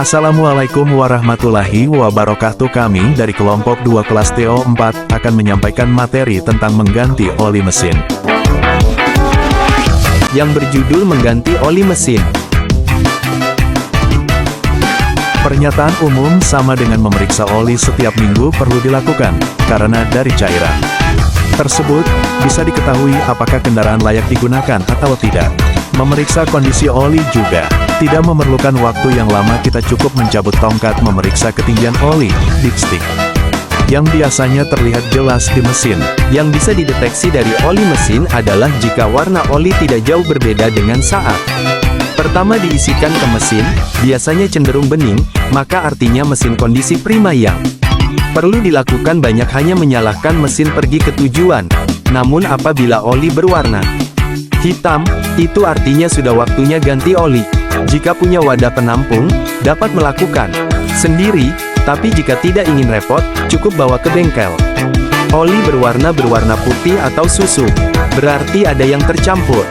Assalamualaikum warahmatullahi wabarakatuh. Kami dari kelompok 2 kelas TO4 akan menyampaikan materi tentang mengganti oli mesin yang berjudul mengganti oli mesin. Pernyataan umum sama dengan memeriksa oli setiap minggu perlu dilakukan, karena dari cairan tersebut, bisa diketahui apakah kendaraan layak digunakan atau tidak. Memeriksa kondisi oli juga tidak memerlukan waktu yang lama, kita cukup mencabut tongkat memeriksa ketinggian oli, dipstick, yang biasanya terlihat jelas di mesin. Yang bisa dideteksi dari oli mesin adalah jika warna oli tidak jauh berbeda dengan saat pertama diisikan ke mesin, biasanya cenderung bening, maka artinya mesin kondisi prima. Yang perlu dilakukan banyak hanya menyalakan mesin pergi ke tujuan. Namun apabila oli berwarna hitam, itu artinya sudah waktunya ganti oli. Jika punya wadah penampung, dapat melakukan sendiri, tapi jika tidak ingin repot, cukup bawa ke bengkel. Oli berwarna putih atau susu, berarti ada yang tercampur.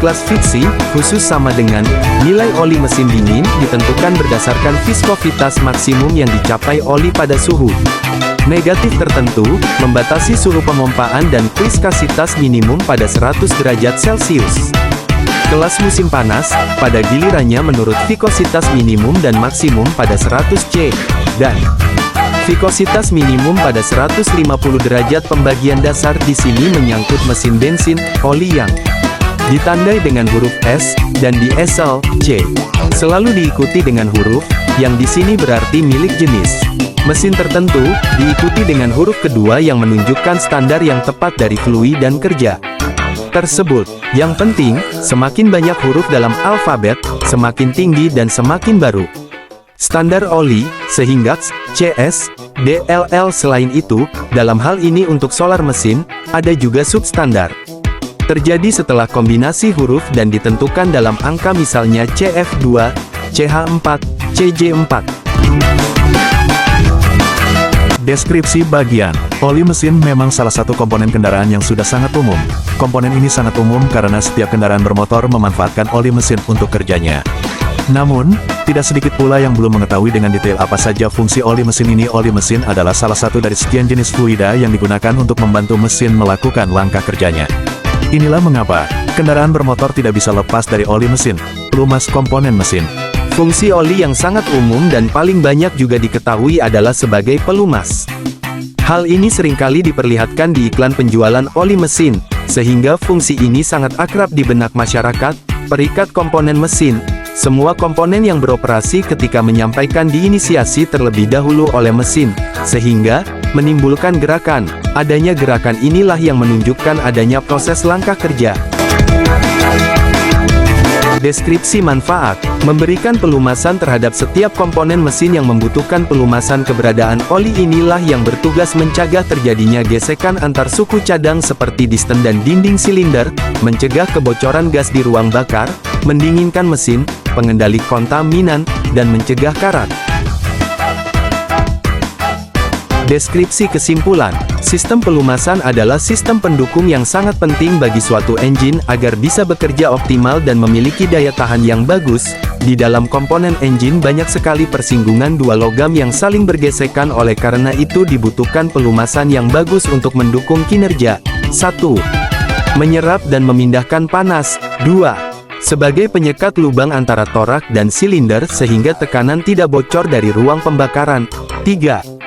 Kelas fiksi, khusus sama dengan nilai oli mesin dingin, ditentukan berdasarkan viskovitas maksimum yang dicapai oli pada suhu negatif tertentu, membatasi suhu pemompaan dan viskositas minimum pada 100 derajat Celcius. Kelas musim panas, pada gilirannya menurut viskositas minimum dan maksimum pada 100 C, dan viskositas minimum pada 150 derajat. Pembagian dasar di sini menyangkut mesin bensin, oli yang ditandai dengan huruf S, dan diesel, C, selalu diikuti dengan huruf, yang di sini berarti milik jenis mesin tertentu, diikuti dengan huruf kedua yang menunjukkan standar yang tepat dari fluid dan kerja tersebut. Yang penting, semakin banyak huruf dalam alfabet, semakin tinggi dan semakin baru standar oli, sehingga CS, DLL. Selain itu, dalam hal ini untuk solar mesin, ada juga substandar. Terjadi setelah kombinasi huruf dan ditentukan dalam angka, misalnya CF2, CH4, CJ4. Deskripsi bagian oli mesin memang salah satu komponen kendaraan yang sudah sangat umum. Komponen ini sangat umum karena setiap kendaraan bermotor memanfaatkan oli mesin untuk kerjanya. Namun, tidak sedikit pula yang belum mengetahui dengan detail apa saja fungsi oli mesin ini. Oli mesin adalah salah satu dari sekian jenis fluida yang digunakan untuk membantu mesin melakukan langkah kerjanya. Inilah mengapa kendaraan bermotor tidak bisa lepas dari oli mesin. Pelumas komponen mesin. Fungsi oli yang sangat umum dan paling banyak juga diketahui adalah sebagai pelumas. Hal ini seringkali diperlihatkan di iklan penjualan oli mesin, sehingga fungsi ini sangat akrab di benak masyarakat. Perikat komponen mesin. Semua komponen yang beroperasi ketika menyampaikan diinisiasi terlebih dahulu oleh mesin, sehingga menimbulkan gerakan. Adanya gerakan inilah yang menunjukkan adanya proses langkah kerja. Deskripsi manfaat, memberikan pelumasan terhadap setiap komponen mesin yang membutuhkan pelumasan. Keberadaan oli inilah yang bertugas mencegah terjadinya gesekan antar suku cadang seperti distan dan dinding silinder, mencegah kebocoran gas di ruang bakar, mendinginkan mesin, pengendali kontaminan, dan mencegah karat. Deskripsi kesimpulan, sistem pelumasan adalah sistem pendukung yang sangat penting bagi suatu engine agar bisa bekerja optimal dan memiliki daya tahan yang bagus. Di dalam komponen engine banyak sekali persinggungan dua logam yang saling bergesekan, oleh karena itu dibutuhkan pelumasan yang bagus untuk mendukung kinerja. 1. Menyerap dan memindahkan panas. 2. Sebagai penyekat lubang antara torak dan silinder sehingga tekanan tidak bocor dari ruang pembakaran. 3.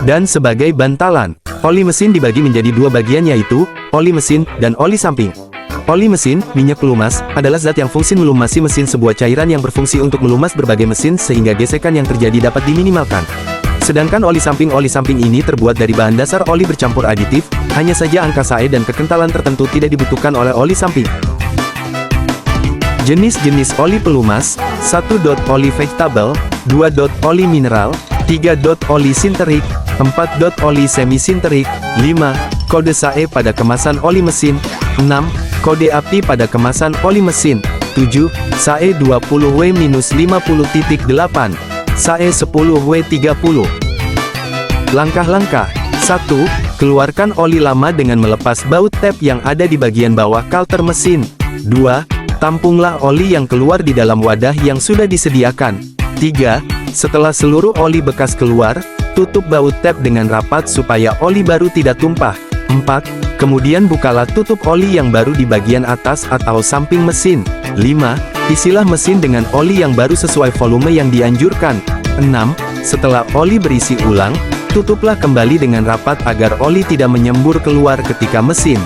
Dan sebagai bantalan. Oli mesin dibagi menjadi dua bagian, yaitu oli mesin dan oli samping. Oli mesin, minyak pelumas, adalah zat yang fungsi melumasi mesin, sebuah cairan yang berfungsi untuk melumas berbagai mesin sehingga gesekan yang terjadi dapat diminimalkan. Sedangkan oli samping ini terbuat dari bahan dasar oli bercampur aditif, hanya saja angka SAE dan kekentalan tertentu tidak dibutuhkan oleh oli samping. Jenis-jenis oli pelumas: 1. Oli vegetable, 2. Oli mineral, 3. Oli sinterik, 4 dot oli semi-sinterik. 5. Kode SAE pada kemasan oli mesin. 6. Kode api pada kemasan oli mesin. 7. SAE 20W-50.8. SAE 10W30. Langkah-langkah. 1. Keluarkan oli lama dengan melepas baut tap yang ada di bagian bawah kalter mesin. 2. Tampunglah oli yang keluar di dalam wadah yang sudah disediakan. 3. Setelah seluruh oli bekas keluar, tutup baut tap dengan rapat supaya oli baru tidak tumpah. 4. Kemudian bukalah tutup oli yang baru di bagian atas atau samping mesin. 5. Isilah mesin dengan oli yang baru sesuai volume yang dianjurkan. 6. Setelah oli berisi ulang, tutuplah kembali dengan rapat agar oli tidak menyembur keluar ketika mesin